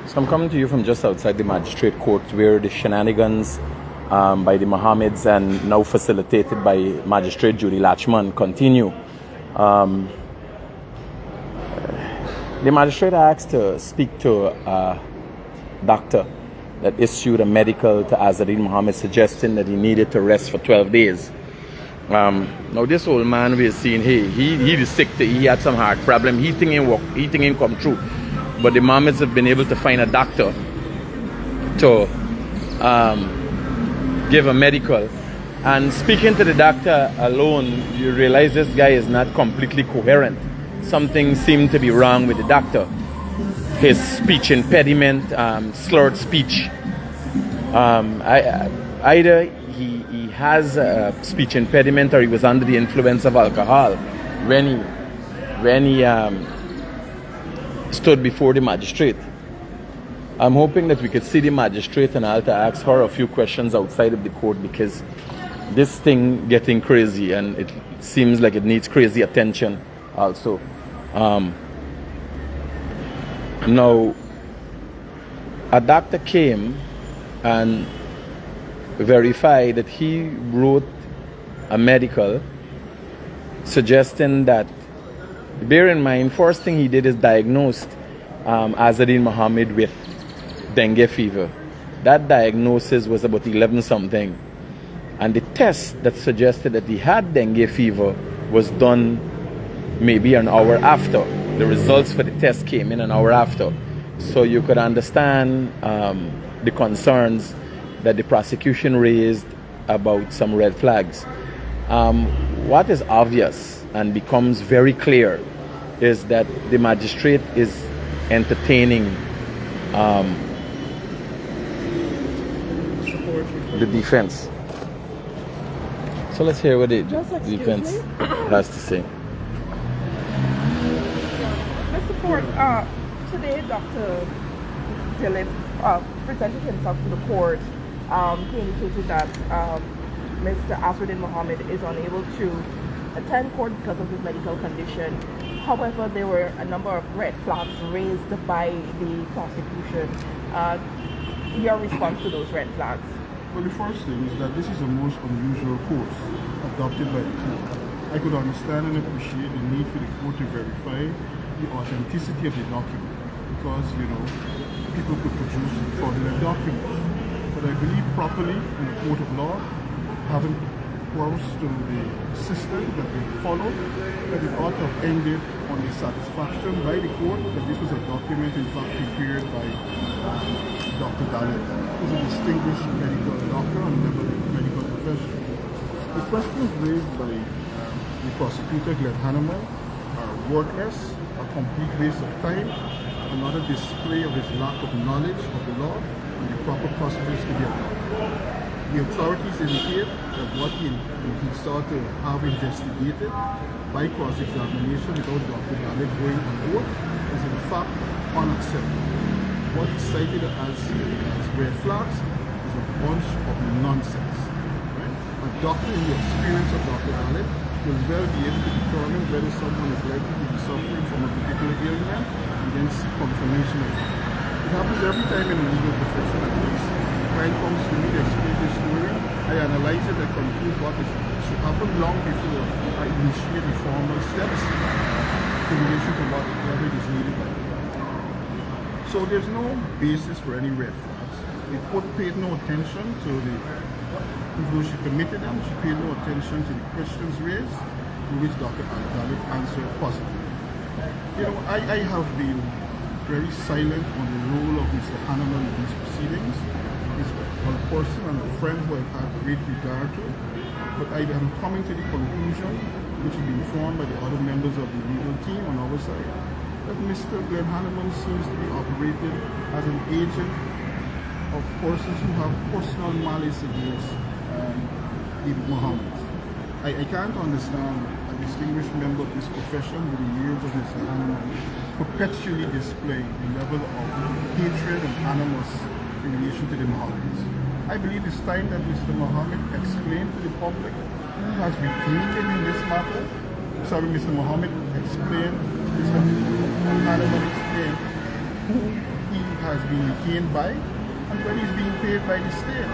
So I'm coming to you from just outside the magistrate court where the shenanigans by the Mohammeds and now facilitated by Magistrate Judy Latchman continue. The magistrate asked to speak to a doctor that issued a medical to Azadeen Mohammed suggesting that he needed to rest for 12 days. Now this old man we're seeing here, he is sick, he had some heart problem, he think him come true. But the Mohammeds have been able to find a doctor to give a medical. And speaking to the doctor alone, you realize this guy is not completely coherent. Something seemed to be wrong with the doctor. His speech impediment, slurred speech. Either he has a speech impediment or he was under the influence of alcohol when he stood before the magistrate. I'm hoping that we could see the magistrate and I'll ask her a few questions outside of the court, because this thing getting crazy and it seems like it needs crazy attention also. Now, a doctor came and verified that he wrote a medical suggesting that, bear in mind, first thing he did is diagnosed Azadeen Mohammed with dengue fever. That diagnosis was about 11 something. And the test that suggested that he had dengue fever was done maybe an hour after. The results for the test came in an hour after. So you could understand the concerns that the prosecution raised about some red flags. What is obvious and becomes very clear is that the magistrate is entertaining the defense. So let's hear what the defense has to say. Mr. Ford, today Dr. Dilip presented himself to the court. He indicated that Mr. Azadeen Mohammed is unable to attend court because of his medical condition. However, there were a number of red flags raised by the prosecution. Your response to those red flags? Well, the first thing is that this is the most unusual course adopted by the court. I could understand and appreciate the need for the court to verify the authenticity of the document, because, people could produce fraudulent documents. But I believe properly in the court of law, having course to the system that we follow, that it ought to have ended on the satisfaction by the court that this was a document in fact prepared by Dr. Dalit, who's a distinguished medical doctor and member of the medical profession. The questions raised by the prosecutor, Glenn Hanneman, are wordless, a complete waste of time, another display of his lack of knowledge of the law and the proper procedures to be adopted. The authorities indicate that what he sought to have investigated by cross-examination without Dr. Dalit going on board is in fact unacceptable. What he cited as red flags is a bunch of nonsense. Right? A doctor in the experience of Dr. Dalit will well be able to determine whether someone is likely to be suffering from a particular ailment and then seek confirmation of it. It happens every time in the legal profession, at least. When it comes to me to explain this story, I analyze it and conclude what should happen long before I initiate the formal steps in relation to whatever is needed by the law. So there's no basis for any red flags. The court paid no attention to even though she permitted them, she paid no attention to the questions raised, to which Dr. Dalit answered positively. I have been very silent on the role of Mr. Hanneman in these proceedings. He's a person and a friend who I've had great regard to, but I am coming to the conclusion, which has been formed by the other members of the legal team on our side, that Mr. Glenn Hanneman seems to be operated as an agent of persons who have personal malice against the Mohammeds. I can't understand a distinguished member of this profession with the years of Mr. Hanneman perpetually displaying the level of hatred and animus in relation to the Mohammeds. I believe it's time that Mr. Mohammed explained to the public who has been taken in this matter. Mr. Mohammed explained, Mr. Hanneman explained who he has been retained by and when he's being paid by the state.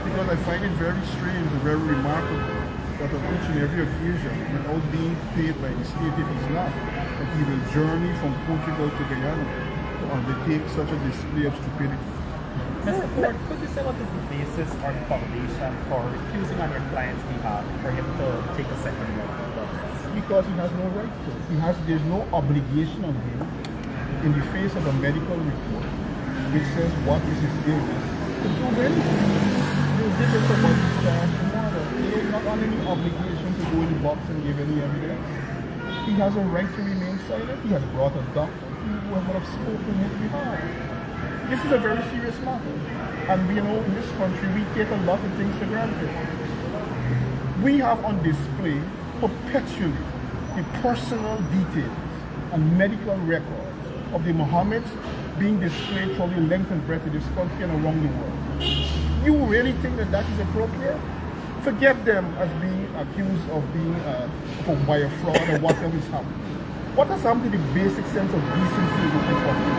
Because I find it very strange and very remarkable that on each and every occasion, without being paid by the state if he's not, that he will journey from Portugal to Guyana to undertake such a display of stupidity. Mr. Ford, could you say what is the basis or the foundation for refusing on your client's behalf for him to take a second look at this? Because he has no right to. There's no obligation on him in the face of a medical report which says what is his illness to do anything. You did it somebody's staff tomorrow. He is not on any obligation to go in the box and give any evidence. He has a right to remain silent. He has brought a doctor who would have spoken on his behalf. This is a very serious matter. And in this country, we take a lot of things for granted. We have on display perpetually the personal details and medical records of the Mohammeds being displayed through the length and breadth of this country and around the world. You really think that that is appropriate? Forget them as being accused of being by a fraud or whatever is happening. What has happened to the basic sense of decency in this country?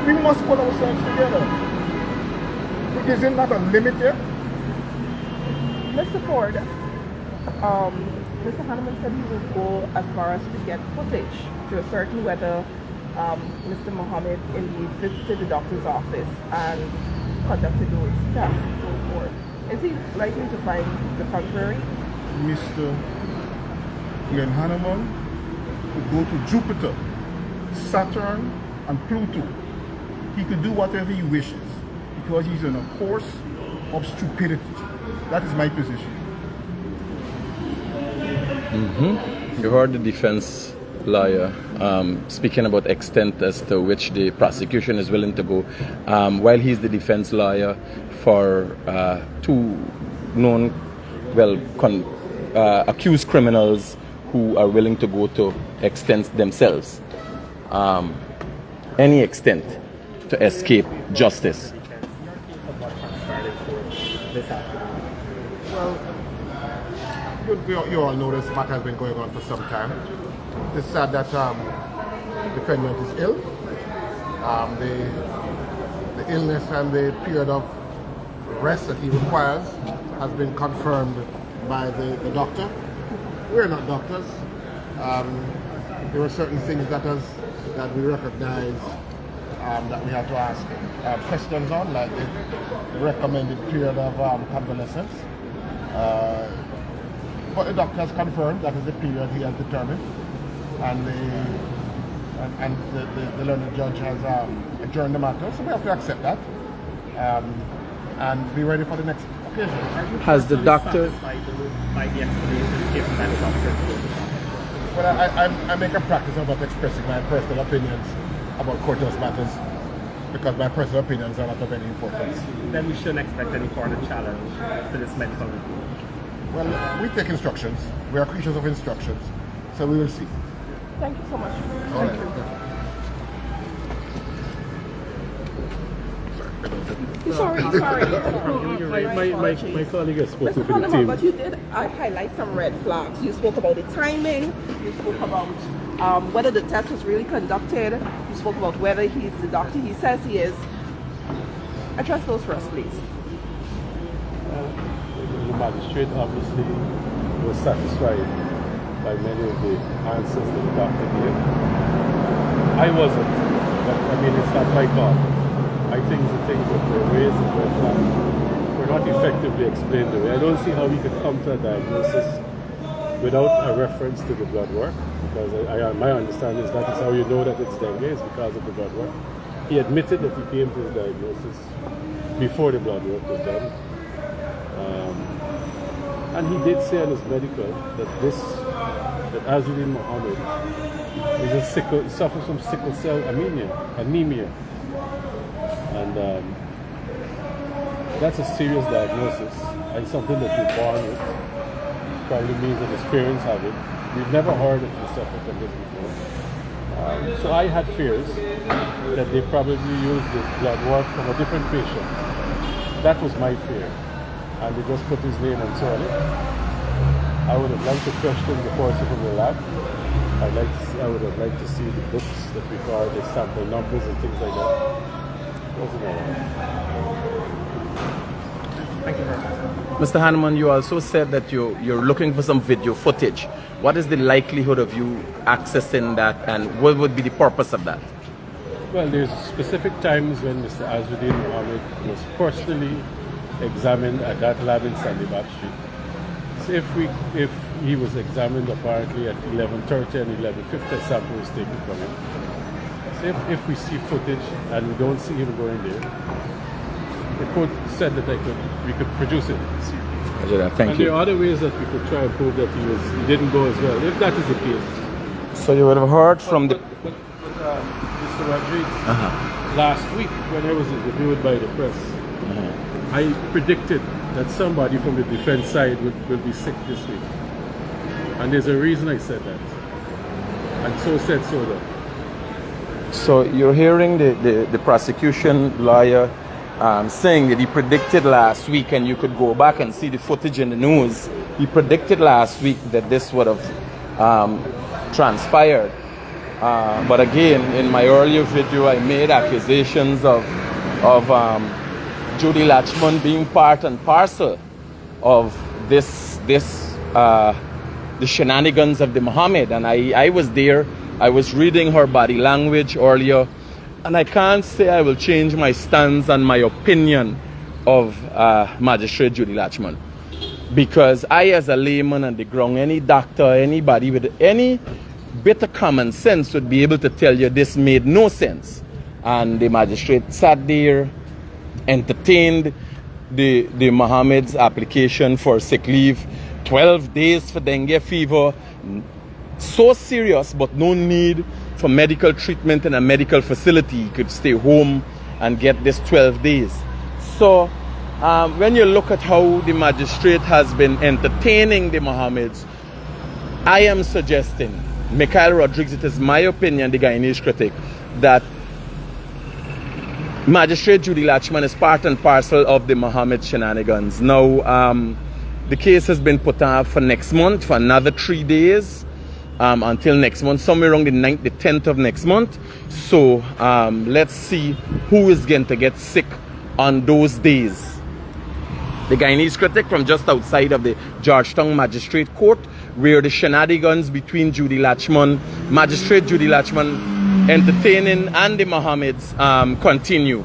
We must put ourselves together. Isn't that a limit here? Mr. Ford, Mr. Hanneman said he will go as far as to get footage to ascertain whether Mr. Mohammed indeed visited the doctor's office and conducted those tests and so forth. Is he likely to find the contrary? Mr. Glenn Hanneman could go to Jupiter, Saturn, and Pluto. He could do whatever he wishes because he's on a course of stupidity. That is my position. You heard the defense lawyer speaking about extent as to which the prosecution is willing to go. While he's the defense lawyer for two known, accused criminals who are willing to go to extents themselves, any extent to escape justice. Well, you all know this matter has been going on for some time. It's sad that the defendant is ill. The illness and the period of rest that he requires has been confirmed by the doctor. We're not doctors. There were certain things that we recognize that we have to ask questions on, like the recommended period of convalescence. But the doctor has confirmed that is the period he has determined, and the learned judge has adjourned the matter, so we have to accept that and be ready for the next occasion. Has the doctor... By the explanations given by the doctor? Well, I make a practice of not expressing my personal opinions about courthouse matters because my personal opinions are not of any importance. Then we shouldn't expect any further challenge to this medical report. Well, we take instructions. We are creatures of instructions, so we will see. Thank you so much. All right. Sorry. My colleague has spoken Mr. for the Hanneman, team. but you did highlight some red flags. You spoke about the timing. You spoke about whether the test was really conducted. You spoke about whether he's the doctor he says he is. Address those for us, please. The magistrate obviously was satisfied by many of the answers that the doctor gave. I wasn't, but I mean, it's not my call. I think the things that were raised as red flags were not effectively explained away. I don't see how we could come to a diagnosis without a reference to the blood work, because my understanding is that is how you know that it's dengue, is because of the blood work. He admitted that he came to his diagnosis before the blood work was done. And he did say on his medical that Azudin Mohammed suffers from sickle cell anemia. And that's a serious diagnosis and something that you're born with. Probably means that his parents have it. We've never heard that he suffered from this before. So I had fears that they probably used the blood work from a different patient. That was my fear. And they just put his name and so on it. I would have liked to question the person from the lab. I would have liked to see the books that record the sample numbers and things like that. wasn't allowed. Thank you very much. Mr. Hanneman, you also said that you're looking for some video footage. What is the likelihood of you accessing that, and what would be the purpose of that? Well, there's specific times when Mr. Azruddin Mohammed was personally examined at that lab in Sandibat Street. So if he was examined apparently at 11:30 and 11:50, a sample was taken from him. So if we see footage and we don't see him going there, the court said that we could produce it. Thank And you. there are other ways that we could try and prove that he didn't go as well, if that is the case. So you would have heard from the... Mr. Rodriguez, last week when I was interviewed by the press, I predicted that somebody from the defense side will be sick this week. And there's a reason I said that. And so said so done. So you're hearing the prosecution lawyer saying that he predicted last week, and you could go back and see the footage in the news. He predicted last week that this would have transpired. But again, in my earlier video, I made accusations of Judy Latchman being part and parcel of the shenanigans of the Mohammed. And I was there. I was reading her body language earlier, and I can't say I will change my stance and my opinion of Magistrate Judy Latchman, because I, as a layman on the ground, any doctor, anybody with any bit of common sense would be able to tell you this made no sense. And the magistrate sat there, entertained the Mohammed's application for sick leave, 12 days for dengue fever, so serious, but no need for medical treatment in a medical facility. He could stay home and get this 12 days. So when you look at how the magistrate has been entertaining the Mohammeds, I am suggesting, Mikhail Rodriguez, it is my opinion, the Guyanese critic, that Magistrate Judy Latchman is part and parcel of the Mohammed shenanigans. Now, the case has been put off for next month, for another 3 days, until next month, somewhere around the 9th, the 10th of next month. So let's see who is going to get sick on those days. The Guyanese critic from just outside of the Georgetown Magistrate Court, where the shenanigans between Judy Latchman, Magistrate Judy Latchman, entertaining, and the Mohammeds continue.